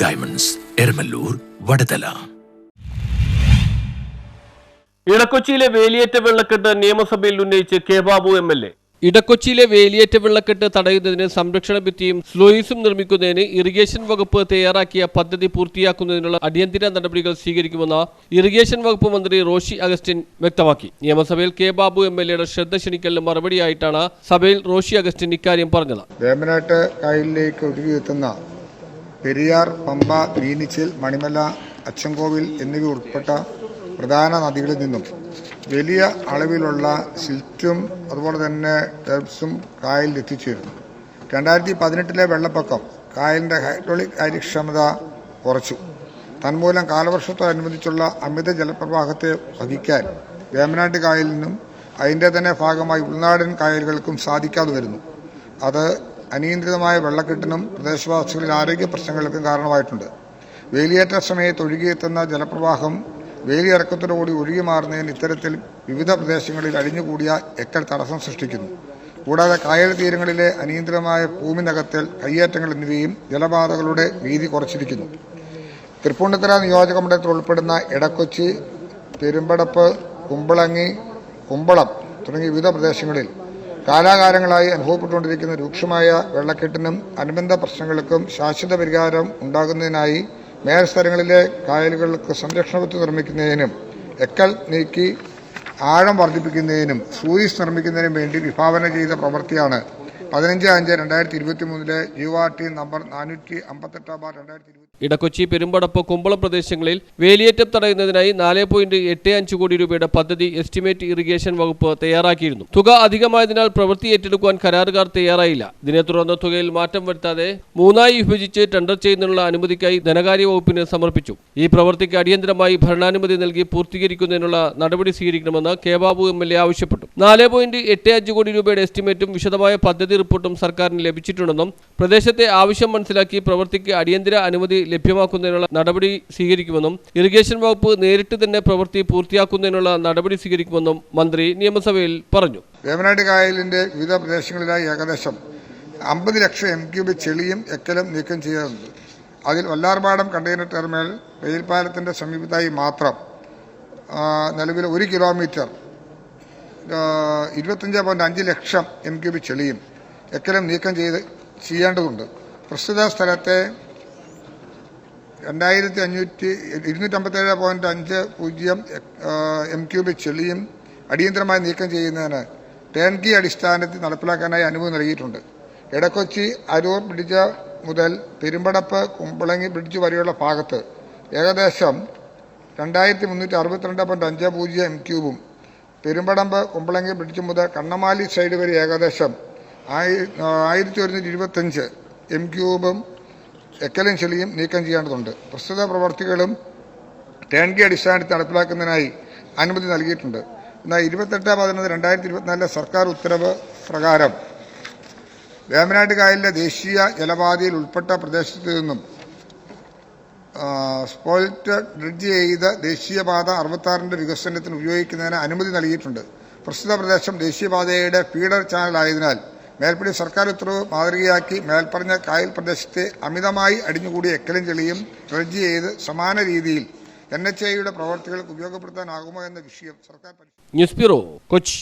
Diamonds, Eramallur, Vadathala. ഇടക്കൊച്ചിയിലെ വേലിയേറ്റ വെള്ളക്കെട്ട് നിയമസഭയിൽ ഉന്നയിച്ച് കെ ബാബു MLA. ഇടക്കൊച്ചിയിലെ വേലിയേറ്റ വെള്ളക്കെട്ട് തടയുന്നതിന് സംരക്ഷണ ഭിത്തിയും സ്ലോയിസും നിർമ്മിക്കുന്നതിന് ഇറിഗേഷൻ വകുപ്പ് തയ്യാറാക്കിയ പദ്ധതി പൂർത്തിയാക്കുന്നതിനുള്ള അടിയന്തര നടപടികൾ സ്വീകരിക്കുമെന്ന് ഇറിഗേഷൻ വകുപ്പ് മന്ത്രി റോഷി അഗസ്റ്റിൻ വ്യക്തമാക്കി. നിയമസഭയിൽ കെ ബാബു MLAയുടെ ശ്രദ്ധ ക്ഷണിക്കലിന് മറുപടിയായിട്ടാണ് സഭയിൽ റോഷി അഗസ്റ്റിൻ ഇക്കാര്യം പറഞ്ഞത്. വേമ്പനാട്ട് കായലിലേക്ക് ഒഴുകിയെത്തുന്ന പെരിയാർ, പമ്പ, മീനിച്ചിൽ, മണിമല, അച്ചൻകോവിൽ എന്നിവ ഉൾപ്പെട്ട പ്രധാന നദികളിൽ നിന്നും വലിയ അളവിലുള്ള സിൽറ്റും അതുപോലെ തന്നെ ടെർപ്സും കായലിൽ എത്തിച്ചേരുന്നു. 2018 വെള്ളപ്പൊക്കം കായലിൻ്റെ ഹൈഡ്രോളിക് കാര്യക്ഷമത കുറച്ചു. തന്മൂലം കാലവർഷത്തോടനുബന്ധിച്ചുള്ള അമിത ജലപ്രവാഹത്തെ വഹിക്കാൻ വേമ്പനാട്ട് കായലിനും അതിൻ്റെ തന്നെ ഭാഗമായി ഉൾനാടൻ കായലുകൾക്കും സാധിക്കാതെ വരുന്നു. അത് അനിയന്ത്രിതമായ വെള്ളക്കെട്ടിനും പ്രദേശവാസികളിൽ ആരോഗ്യ പ്രശ്നങ്ങൾക്കും കാരണമായിട്ടുണ്ട്. വേലിയേറ്റ സമയത്ത് ഒഴുകിയെത്തുന്ന ജലപ്രവാഹം വേലിയിറക്കത്തോടുകൂടി ഒഴുകി മാറുന്നതിന് ഇത്തരത്തിൽ വിവിധ പ്രദേശങ്ങളിൽ അടിഞ്ഞുകൂടിയ എക്കൽ തടസ്സം സൃഷ്ടിക്കുന്നു. കൂടാതെ കായൽ തീരങ്ങളിലെ അനിയന്ത്രിതമായ ഭൂമി നികത്തൽ, കയ്യേറ്റങ്ങൾ എന്നിവയും ജലപാതകളുടെ വീതി കുറച്ചിരിക്കുന്നു. തൃപ്പൂണിത്തുറ നിയോജക മണ്ഡലത്തിൽ ഉൾപ്പെടുന്ന ഇടക്കൊച്ചി, പെരുമ്പടപ്പ്, കുമ്പളങ്ങി, കുമ്പളം തുടങ്ങിയ വിവിധ പ്രദേശങ്ങളിൽ കാലാകാലങ്ങളായി അനുഭവപ്പെട്ടുകൊണ്ടിരിക്കുന്ന രൂക്ഷമായ വെള്ളക്കെട്ടിനും അനുബന്ധ പ്രശ്നങ്ങൾക്കും ശാശ്വത പരിഹാരം ഉണ്ടാകുന്നതിനായി മേൽസ്ഥലങ്ങളിലെ കായലുകൾക്ക് സംരക്ഷണ ഭിത്തി നിർമ്മിക്കുന്നതിനും എക്കൽ നീക്കി ആഴം വർദ്ധിപ്പിക്കുന്നതിനും സ്ലൂയിസ് നിർമ്മിക്കുന്നതിനും വേണ്ടി വിഭാവന ചെയ്ത പ്രവൃത്തിയാണ് 15/5/2023 GORT നമ്പർ 458/2020. ഇടക്കൊച്ചി, പെരുമ്പടപ്പ്, കുമ്പളം പ്രദേശങ്ങളിൽ വേലിയേറ്റം തടയുന്നതിനായി 4.85 കോടി രൂപയുടെ പദ്ധതി എസ്റ്റിമേറ്റ് ഇറിഗേഷൻ വകുപ്പ് തയ്യാറാക്കിയിരുന്നു. തുക അധികമായതിനാൽ പ്രവൃത്തി ഏറ്റെടുക്കുവാൻ കരാറുകാർ തയ്യാറായില്ല. ഇതിനെ തുടർന്ന് തുകയിൽ മാറ്റം വരുത്താതെ 3ആയി വിഭജിച്ച് ടെൻഡർ ചെയ്യുന്നതിനുള്ള അനുമതിക്കായി ധനകാര്യ വകുപ്പിന് സമർപ്പിച്ചു. ഈ പ്രവൃത്തിക്ക് അടിയന്തരമായി ഭരണാനുമതി നൽകി പൂർത്തീകരിക്കുന്നതിനുള്ള നടപടി സ്വീകരിക്കണമെന്ന് കെ ബാബു MLA ആവശ്യപ്പെട്ടു. 4.85 കോടി രൂപയുടെ എസ്റ്റിമേറ്റും വിശദമായ പദ്ധതി റിപ്പോർട്ടും സർക്കാരിന് ലഭിച്ചിട്ടുണ്ടെന്നും പ്രദേശത്തെ ആവശ്യം മനസ്സിലാക്കി പ്രവൃത്തിക്ക് അടിയന്തര അനുമതി ലഭ്യമാക്കുന്നതിനുള്ള നടപടി സ്വീകരിക്കുമെന്നും ഇറിഗേഷൻ വകുപ്പ് നേരിട്ട് തന്നെ പ്രവൃത്തി പൂർത്തിയാക്കുന്നതിനുള്ള നടപടി സ്വീകരിക്കുമെന്നും മന്ത്രി നിയമസഭയിൽ പറഞ്ഞു. വേമ്പനാട്ട് കായലിന്റെ വിവിധ പ്രദേശങ്ങളിലായി ഏകദേശം 50 ലക്ഷം m³ ചെളിയും എക്കലും നീക്കം ചെയ്യാറുണ്ട്. അതിൽ വല്ലാർപാടം കണ്ടെയ്നർ ടെർമിനൽ റെയിൽപാലത്തിന്റെ സമീപത്തായി മാത്രം നിലവിൽ 1 കിലോമീറ്റർ 25.5 ലക്ഷം m³ ചെളിയും എക്കലും നീക്കം ചെയ്യേണ്ടതുണ്ട്. പ്രസ്തുത സ്ഥലത്തെ 257.50 m³ ചെളിയും അടിയന്തരമായി നീക്കം ചെയ്യുന്നതിന് ടേൺകീ അടിസ്ഥാനത്തിൽ നടപ്പിലാക്കാനായി അനുമതി നൽകിയിട്ടുണ്ട്. ഇടക്കൊച്ചി അരൂർ ബ്രിഡ്ജ് മുതൽ പെരുമ്പടപ്പ് കുമ്പളങ്ങി ബ്രിഡ്ജ് വരെയുള്ള ഭാഗത്ത് ഏകദേശം 2362.50 m³ഉം പെരുമ്പടമ്പ് കുമ്പളങ്ങി ബ്രിഡ്ജ് മുതൽ കണ്ണമാലി സൈഡ് വരെ ഏകദേശം 1125 m³ എക്കലും ചെളിയും നീക്കം ചെയ്യേണ്ടതുണ്ട്. പ്രസ്തുത പ്രവർത്തികളും ടേൺകീ അടിസ്ഥാനത്തിൽ നടപ്പിലാക്കുന്നതിനായി അനുമതി നൽകിയിട്ടുണ്ട്. എന്നാൽ 28/11/2024 സർക്കാർ ഉത്തരവ് പ്രകാരം വേമ്പനാട്ട് കായലിലെ ദേശീയ ജലപാതയിൽ ഉൾപ്പെട്ട പ്രദേശത്തു നിന്നും സ്പോയിൽറ്റ് ബ്രിഡ്ജ് ചെയ്ത് ദേശീയപാത 66 വികസനത്തിന് ഉപയോഗിക്കുന്നതിന് അനുമതി നൽകിയിട്ടുണ്ട്. പ്രസ്തുത പ്രദേശം ദേശീയപാതയുടെ ഫീഡർ ചാനലായതിനാൽ മേൽപ്പടി സർക്കാർ ഉത്തരവ് മാതൃകയാക്കി മേൽപ്പറഞ്ഞ കായൽ പ്രദേശത്തെ അമിതമായി അടിഞ്ഞുകൂടിയ എക്കലും ചെളിയും ഡ്രഡ്ജ് ചെയ്ത് സമാന രീതിയിൽ NHAIയുടെ പ്രവർത്തികൾക്ക് ഉപയോഗപ്പെടുത്താനാകുമോ എന്ന വിഷയം സർക്കാർ ന്യൂസ് ബ്യൂറോ, കൊച്ചി.